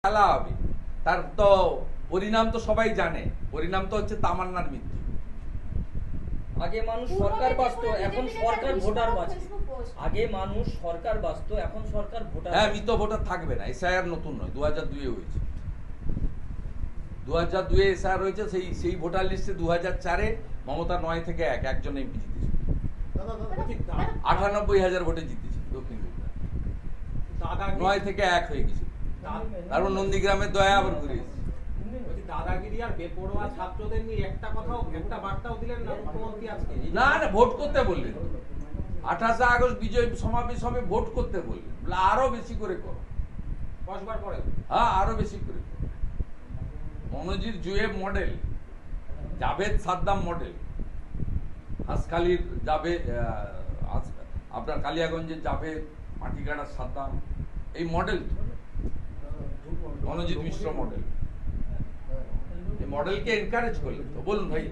খেলা হবে, তার তো পরিণাম তো সবাই জানে। পরিণাম তো হচ্ছে তামান্নার মৃত্যু। আগে মানুষ সরকার বাঁচতো, এখন সরকার ভোটার বাঁচে। আগে মানুষ সরকার বাঁচতো, এখন সরকার ভোটার। হ্যাঁ, মৃত ভোটার থাকবে না। এসআইআর নতুন নয়, 2002 হয়েছে। 2002 এসআইআর হয়েছে। সেই ভোটার লিস্টে 2004-এ মমতা 9 থেকে 1 একজন এমপি জিতেছে। 98,000 ভোটে জিতেছে দক্ষিণ ত্রিপুরা। 9 থেকে 1 হয়ে গেছে। তারপর নন্দীগ্রামের দয়া আবার ঘুরে এসেছে। দাদাগিরি আর বেপরোয়া ছাত্রদের নিয়ে একটা বার্তাও দিলেন না মুখ্যমন্ত্রী আজকে? না, ভোট করতে বললেন। 28 আগস্ট বিজয় সমাবেশ হবে, ভোট করতে বললেন। আরো বেশি করে করো, 10 বার পরে। হ্যাঁ, আরো বেশি করে করো। মনোজিৎ জুয়েব মডেল, জাভেদ সাদ্দাম মডেল, হাসখালির জাভেদ, আপনার কালিয়াগঞ্জের জাভেদ, মাটিগাড়ার সাদ্দাম, এই মডেল মনোজিৎ মিশ্র মডেল। এই মডেলকে এনকারেজ করলেন তো। বলুন ভাই।